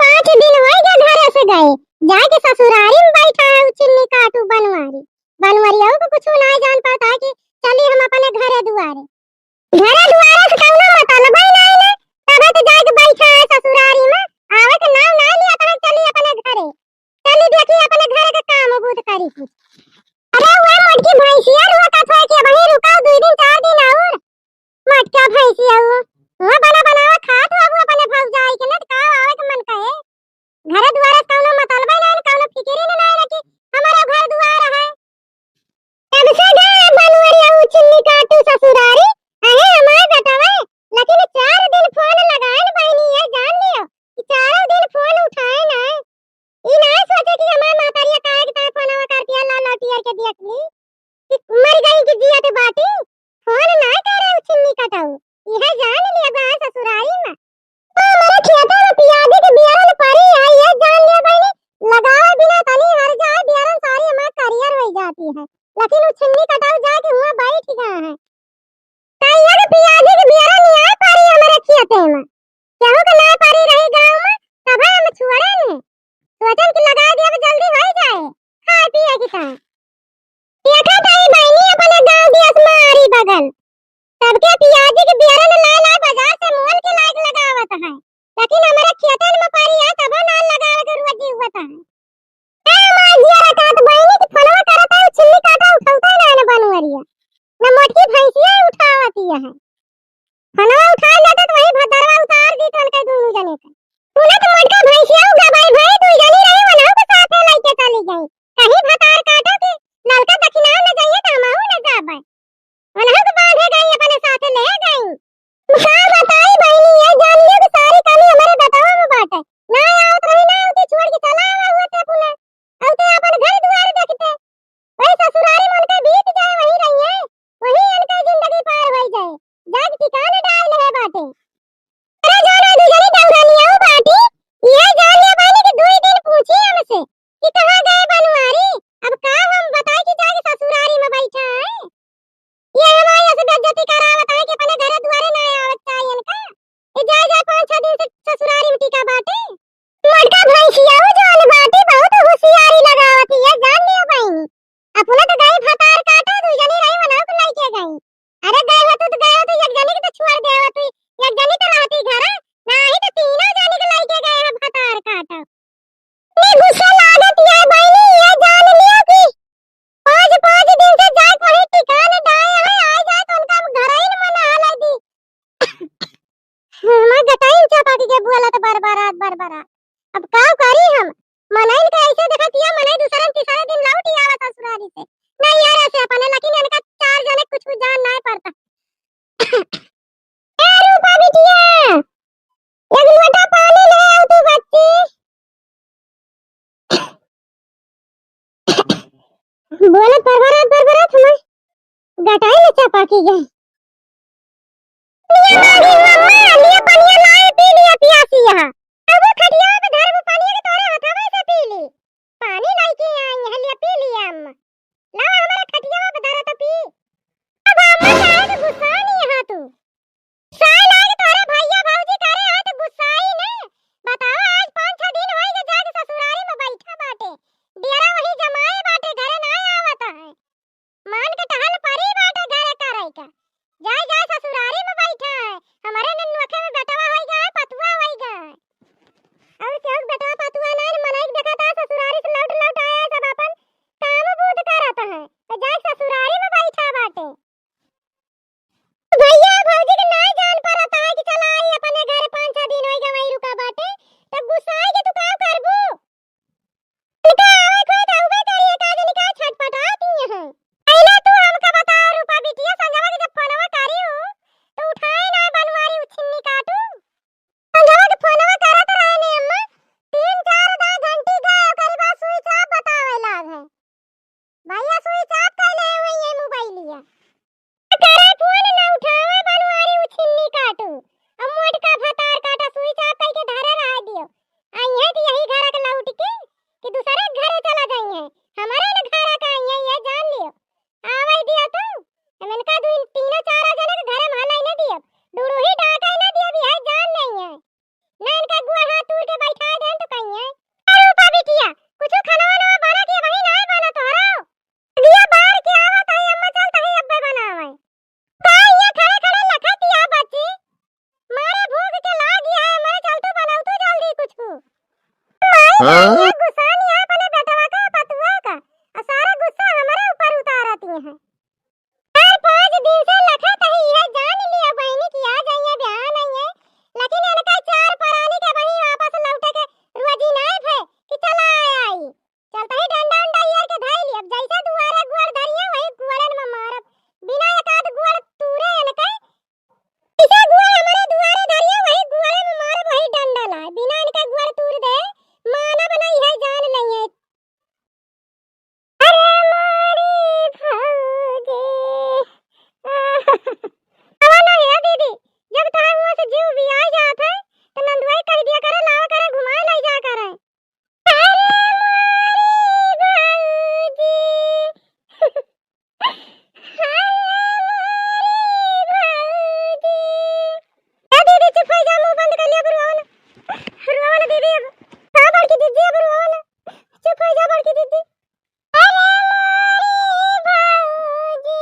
5 दिन हो गए घर से गए जाके ससुरारी में बैठा है चिन्नी काटू बनवारी बनवारी को कुछ ना जान पाता है कि चली हम अपने घरे दुआरे से कौनो मतलब ही नहीं ना तबे तो जाके बैठा है ससुरारी में आवे के नाम ना लिया तो चली अपने घरे चली देखी अपने घरे का काम बूत करी कुछ अरे वो मोटकी भैंसिया रुआ का था कि वहीं रुका 2 दिन 4 दिन और मोटका भैंसिया वो बना बनावा खात हो अपने भौज जाई के न का आवे के मन कहे घर दुआर कौनो मतलब ही नहीं कौनो फिक्र ही नहीं कि हमारा घर दुआर है तब से गए बनवरिया चिन्नी काटू ससुरारी अहे हमारे बेटावे लेकिन 4 दिन फोन लगाए न बहनी ये जान लियो कि 4 दिन फोन उठाए ना ई ना सोचे कि हमार मातारिया काहे के फोनवा करती है ला टियर के देख ली कि मर गई कि जिया के बाटी फोन ना करे चिन्नी काटू यह जान लिया बा ससुरारी में हमारे खेतों में प्याज के बियारन पड़ी है ये जान लिया भाई लगावे बिना तनी हर जाए बियारन सारी हमार करियर हो जाती है लेकिन वो छिन्नी कटाव जाके हुआ बैठ गया है तैयार प्याज के बियारन यहाँ पड़ी हमारे खेतों में केहू के ना पड़ी रही गांव में तब हम छुड़े ने सोचन कि लगा दिया जल्दी हो जाए खाए पिए की का देखा ताई बहनी अपने गांव की असमारी बगल सबके प्याज के बियारन ला बाजार से मोल के लायक लगावत है लेकिन हमारे खेतन में पड़ी है तब ना लगावे के रोजी हुआ है ए माजिया रखा तो बहनी की फलवा करता है छिल्ली काटा उठाता है ना बनवरिया ना मोटकी भैंसिया उठावती है फलवा उठा लेता तो वही भदरवा उतार दी तो उनके दोनों जने का तूने तो मोटका भैंसिया उगा भाई तू जनी रही बनाओ के साथ लेके चली गई कहीं भतार काटो कि नलका दक्षिणा न जाइए कामाऊ न जाबे उन्हें तो बांधे गई अपने साथ ले गई का बताई बहनी ये जान लियो कि सारी कमी हमारे बतावा में बाटे ना आवत रही ना आवती छोड़ के चला आवा हुआ ते पुने औते अपन घर दुआर देखते वही ससुरारी में उनके बीत जाए वही रही है वही उनकी जिंदगी पार हो जाए जग ठिकाने डाल ले बाटे अरे जाना दूसरी दौड़ानिया बाटी ये जान लिया बहनी कि 2 दिन पूछी हमसे कि कहां गए बनवारी अब का हम बताए कि जाके ससुरारी में बैठा है ये हमारी ऐसे बेइज्जती करावत है कि अपने घर दुआरे ना आवत चाहिए इनका ये जा 5-6 दिन से ससुरारी में टिका बाटे मोटका भैंसिया हो जान बाटे बहुत होशियारी लगावती है जान लियो बहनी अपना तो गई भतार काटा 2 जनी रही बनाओ के लेके गई अरे गए हो तो गए हो तो एक जनी के तो छोड़ दे हो तू एक जनी तो रहती घर ना ही तो तीनों जनी के लेके गए हो भतार काटा ये गुस्सा लागत है बहनी ये जान लियो कि 5 दिन से जाए वही ठिकाने डाए है आ जाए तो उनका घर ही मना हाल दी मैं गटाई चपाटी के बोला तो बरबरात अब का करी हम मनाई का ऐसे देखतिया मनाई दूसरे तीसरे दिन लौट ही आवा ससुरारी से नहीं यार ऐसे अपने लेकिन इनका 4 जने कुछ भी जान नहीं पड़ता ए रूपा बिटिया एक लोटा पानी ले आओ तू बच्ची बोले बरबरात हमें गटाई में चपाटी गई लिया पानी लाए पी लिया पियासी यहाँ अब खटिया पे धर वो पानी के तोरे हथवा से पी ली पानी लेके आई है लिया पी लिया अम्मा ला हमारा खटिया पे धर तो पी अब अम्मा चाहे तो गुस्सा नहीं है तू साल आगे तोरे भैया भौजी करे है तो गुस्सा ही ने बताओ आज 5-6 दिन होई के जाके ससुरारी में बैठा बाटे डेरा वही जमाए बाटे घरे ना आवत है मान के टहल परी बाटे घरे करे का जाए ससुरारी में बैठा है हमारे नन्नुखे में बेटवा होई गया पतुआ होई गया और क्यों बेटवा पतुआ नहीं मनाई देखा था ससुरारी से लौट आया सब अपन काम बूद करत है तो जाए ससुरारी में बैठा बाटे भैया भौजी के ना जान पड़ता है कि चला आई अपने घर 5-6 दिन होई गए वही रुका बाटे तब गुस्सा आई के तू का करबू उनका आवे कोई तो उबे करिए का जनी का छटपटाती है पहले तू हमका बता रूपा बिटिया संगवा के जब फोनवा करी हो तो उठाए ना बनवारी उछिन्नी काटू संगवा के फोनवा करत रहे ने अम्मा 3 ये गुस्सा नहीं है अपने बेटवा का पतुआ का, और सारा गुस्सा हमारे ऊपर उतारती है। 4-5 दिन से लखत ही है, जान लिया बहनी की आ जाइए ब्याह नहीं है, लेकिन इनका चार परानी के वही वापस लौटे के रोजी नहीं है कि चला आई चलता ही डंडा डंडा यार के धाई ली। अब जैसे दुआरे गुड़ धरिया वही गुड़न में मारब, बिना एकाद गुड़ तूरे इनके इसे गुड़ हमारे दुआरे धरिया वही गुड़े में मारब, वही डंडा लाए, बिना इनका गुड़ तूर दे मानब नहीं है, जान नहीं है। अरे मारी भौजी आवा नहीं है दीदी, जब तक वहां से जीव भी आ जात है तो नंदुआई कह दिया करे लावा करे घुमाए ले जा करे। अरे मारी भौजी दीदी चुप हो जा, मुंह बंद कर लिया रोवन रोवन दीदी, अब हां बड़की दीदी अब रोवन चुप हो जा बड़की दीदी। अरे मारी भौजी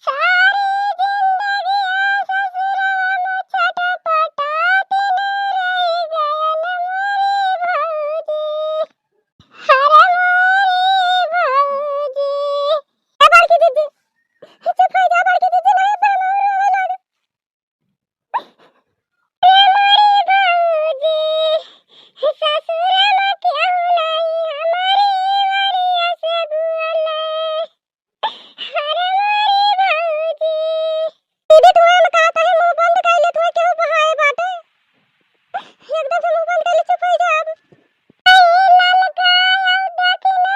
सारी जिंदगी ससुराल में छटपटाती रह गयन मारी भौजी। अरे मारी भौजी ए बड़की दीदी चुप हो जा बड़की दीदी, नहीं बहन रोवे लग। ए मारी भौजी ससुर में क्यों नहीं हमारी वरिया से बुअले। अरे मारी भौजी दीदी तू हम कहता है मुंह बंद कर ले, तू क्यों बहाए बाटे एकदम से मुंह बंद कर ले, चुप हो जा अब। आई ललकाया देखना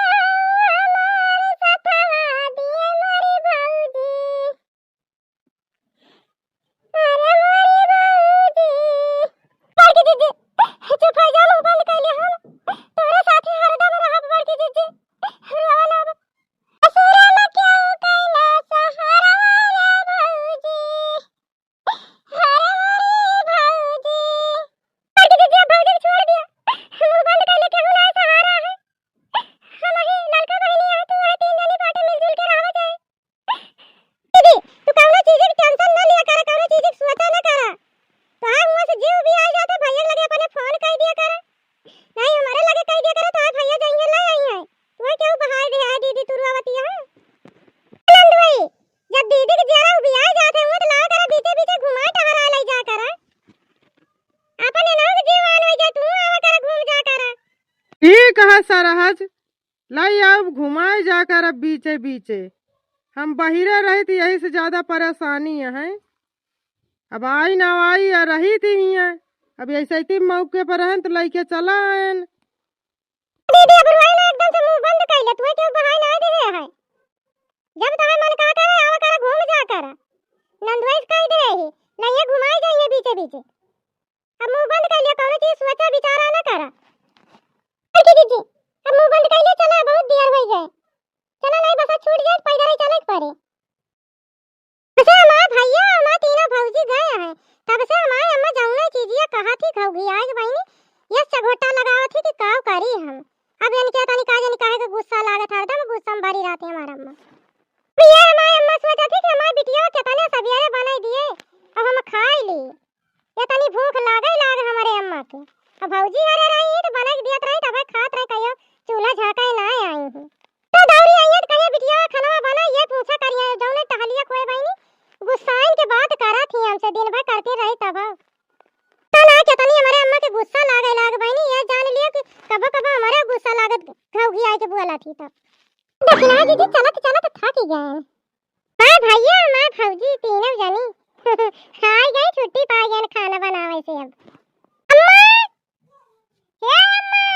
हमारे सतवा दिए मारी भौजी। अरे मारी भौजी बड़की दीदी चुप हो जा, मुंह बंद कर ले, हम तोरे साथे हरदम रहब बड़की दीदी रोवन अब। ससुरा में क्यों कैला सहारा रे भौजी। अरे मारी भौजी बड़की दीदी अब भौजी को छोड़ दिया, मुंह बंद कर ले, केहू नहीं सहारा है, हम ही लड़का बहनी है, तू है, तीन जनी बाटे मिलजुल के रहो जाए। दीदी तू कौनो चीज की टेंशन न लिया कर, कौनो चीज की सोचा न करा, तो वहां से जीव भी आ जाता भैया लगे अपने फोन कर दिया कर, नहीं हमारे लगे कह दिया कर, तो आज भैया जाएंगे ले आई है, तू क्यों बहाए दे है दीदी तू रोवती है। नंदुई जब दीदी के जरा भी आ जाते हुए तो ला कर बीचे बीचे घुमा टहरा ले जा कर, अपने नाव जीवान हो जा, तू आवा कर घूम जा कर। ठीक है सरहज लाई अब घुमाए जाकर, अब बीचे बीचे हम बहिरे रही थी, यही से ज्यादा परेशानी है। अब आई ना आई या रही थी हियां, अब ऐसे ही मौके पर रहन तो लेके चला आन। दीदी अब रोई ना एकदम से मुंह बंद कर ले, तू क्यों बहाए ना दे है, जब तोहे मन का करे आवा कर घूम जा कर, नंदुआई कह दे ही नहीं घुमाए जाइए बीचे बीचे, अब मुंह बंद कर ले, कौनो चीज सोचा विचारा न करा। बड़की दीदी अब मुंह बंद कर ले, चला बहुत देर हो गए, चला नहीं बस छूट जाए पैदल ही चले पड़े। बस हमारा भैया हमारा तीनों भौजी गए हैं, तब से हमारी अम्मा जाऊना चीजिया कहा थी खाऊगी, आज बहनी ये चघोटा लगावा थी कि काव करी हम, अब इनके तनी का जनी काहे के गुस्सा लागत हरदम गुस्सा में भरी रहती हमारा अम्मा। ये हमारी अम्मा सोचा थी कि हमारी बिटिया कितने सवेरे बना दिए, अब हम खा ली, ये तनी भूख लागे लाग हमारे अम्मा के, अब भौजी हरे रही तो बना दिया रही, तब खात रहे कहियो चूल्हा झाका ना आई हूं, तो दौड़ी आई है कहियो बिटिया खाना बना, ये पूछा करिए जौने टहलिया कोई बहनी गुस्साइन के बात करा थी हमसे, दिन भर करते रही तब तो ना कितनी हमारे अम्मा के गुस्सा लागे लाग बहनी, ये जान लिया कि कब कब हमारे गुस्सा लागत घौगी आई के बुला थी तब। देखना दीदी चलत चलत थक गए, हां भैया मैं भौजी तीनों जनी खाई गई, छुट्टी पा गए खाना बनावे से। अब अम्मा हे अम्मा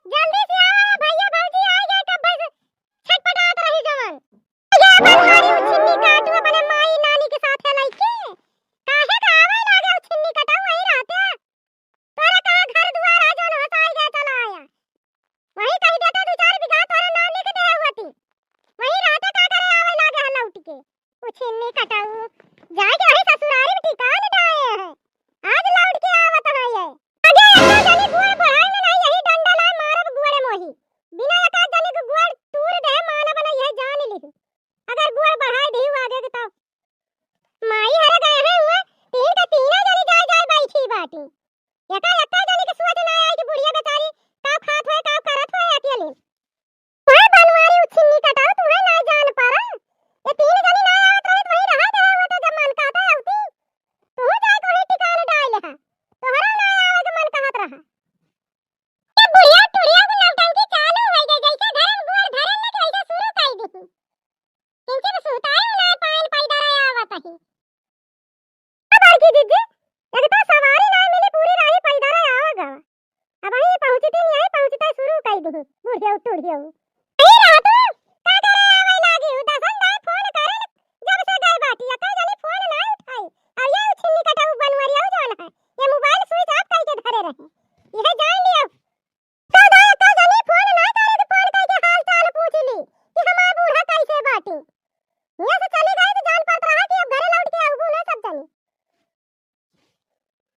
जल्दी से आओ, भैया भौजी आ गए, कब बस छटपटात रही जवान ये बनवारी उछिन्नी काटू अपने माई नानी के साथ लइके काहे का आवे लागे उछिन्नी कटाऊ वही रहते, तोरा का घर दुआर आ जान होता आ गया चला आया, वही कह देता 2-4 बीघा तोरा नाम लिख दे होती, वही रहते का करे आवे लागे लौट के उछिन्नी कटाऊ जाके वही ससुरारी में ठिकान डाए हैं, आज लौट के एका एका जाने के सोच ना आई कि बुढ़िया बेचारी का खात होए का करत होए अकेले। ओए बनवारी उछिन्नी कटाओ तुम्हें ना जान पारा। ये तीन जनी ना आवत रहित वहीं रहा दे वो तो जब मन कहता आवती। तू जाए कोई ठिकाने डाल हा। तोहरा ना आवे के मन कहत रहा। ये बुढ़िया टुड़िया को नौटंकी चालू हो गई जैसे धरन बुआर धरन ने कैसे शुरू कर दी। इनके में सुताई ना पायल पैदा आवत ही। खबर की दीदी एक तो सवारी ना मिली पूरी राही पैदा आवेगा। अब ही पहुंचती नहीं आई पहुंचता शुरू कर दी बुढ़िया टुड़िया। नहीं रहा तू का करे आवे लागी दसन दाई फोन करे जब से गए बाटी अता जनी फोन ना उठाई अब ये छिन्नी कटाऊ बनवरिया जोन है ये मोबाइल स्विच ऑफ करके धरे रहे यह जान लियो तो दाई अता जनी फोन ना करे तो फोन करके हाल चाल पूछ ली कि हमारा बूढ़ा कैसे बाटी ये से चली गई तो जान पड़ रहा कि अब घरे लौट के आऊं ना सब जनी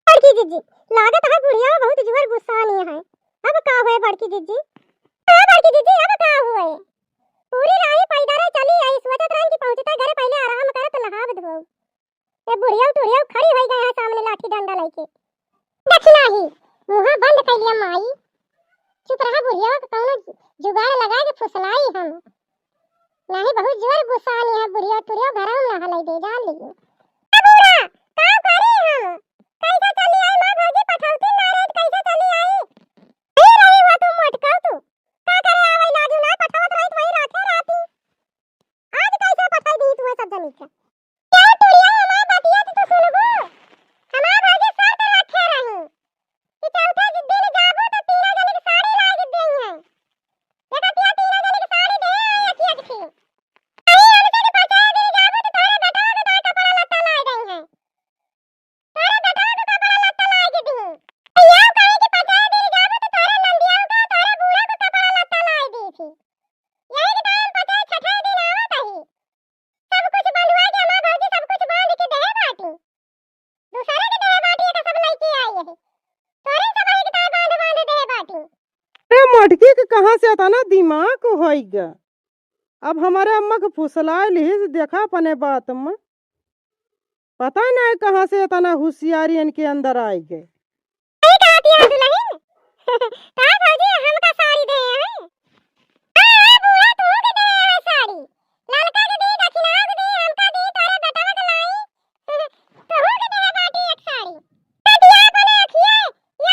बड़की जीजी लागत है बुढ़िया बहुत जोर गुस्सा नहीं है अब का हुए बड़की जीजी बड़की दीदी अब का हुए पूरी राही पैदारे चली आई सोचत रहन कि पहुंचता घरे पहले आराम करत नहाव धो ए बुढ़िया टुड़िया खड़ी हो गई है सामने लाठी डंडा लेके देखना ही मुंह बंद कर लिया माई चुप रहा बुढ़िया कौनो जुगाड़ लगा के फुसलाई हम नहीं बहुत जोर गुस्सा आनी है बुढ़िया टुड़िया घर में नहा ले दे जान लियो बूढ़ा का करे हम कैसे चली आई मां भौजी पठौती नारद कैसे चली आई ए रही हुआ तू मोटका तू का करे आवे लाजू ना पठावत रहित वही राखे राती आज कैसे पठाई दी तू सब जनी का क्या टुड़िया हमार बतिया तो सुनबो हमार भागे सर पे रखे रही कि चौथे दिन जाबो तो तीनों जने की साड़ी लाग देई है बेटा तिया तीनों जने की साड़ी दे अखिया की अरे हमसे के पचा दिन जाबो तो तोरे बेटा के कपड़ा लत्ता ला देई है तोरे बेटा के कपड़ा लत्ता ला के दी या करे कि पचा दिन जाबो तो तोरे नंदिया का तोरे बूढ़ा को कपड़ा लत्ता ला दी थी यही के टाइम पचा छठे दिन आवत ही सब कुछ बंधवा के हमार भौजी सब कुछ बांध के दे बाटी दूसरे के दे बाटी का सब लेके आई है तोरे सब ही के तार बांध बांध दे बाटी अरे मटकी के कहाँ से आता ना दिमाग होइगा अब हमारे अम्मा को फुसला ली देखा अपने बात में पता नहीं कहाँ से आता ना होशियारी इनके अंदर आई गए दुल्हन का भौजी हमका साड़ी दे हैं हां बूढ़ा तू के दे है साड़ी ललका के दे दक्षिणा के दे हमका दे तारे बेटवा के लाई तू के दे बाटी एक साड़ी कटिया बने अखिए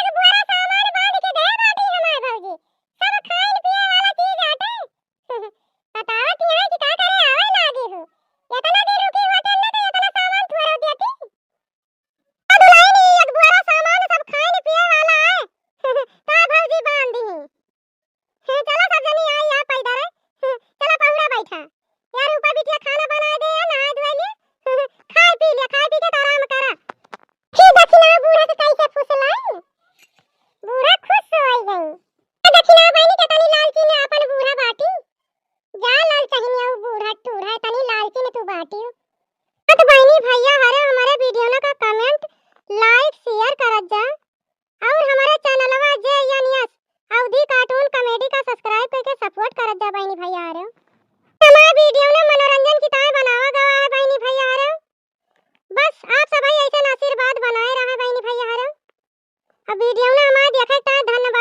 एक बुरा सामान बांध के दे बाटी हमार भौजी सब खाइन पिए वाला चीज आटे बतावत है कि का करे आवे लागी हो इतना देर रुकी होटल में तो इतना सामान थोड़ा देती दुल्हन एक बुरा सामान सब खाइन पिए वाला है का भौजी बांध दी चलो सब जनी आई यहां पैदा रे चलो पहुड़ा बैठा यार ऊपर बिटिया खाना बना दे नहा धोए ले खाए पी के आराम करा फिर दक्षिणा बूढ़ा के कैसे फुसलाई बूढ़ा खुश हो गई दक्षिणा बहनी के तनी लालची ने अपन बूढ़ा बाटी जा लाल चाहिए बूढ़ा टूढ़ा तनी लालची ने तू बाटी तो बहनी भैया हरे हमारे वीडियो ना का कमेंट लाइक शेयर करत जा और हमारे चैनलवा जे यानियस अवधि कार्टून कॉमेडी का सब्सक्राइब करके सपोर्ट करत जा बहनी भैया आ रहे हो हमारे वीडियो में मनोरंजन की तरह बनावा गवा है बहनी भैया आ रहे हो बस आप सभी ऐसे आशीर्वाद बनाए रहे बहनी भैया आ रहे हो अब वीडियो में हमारे देखे धन्यवाद।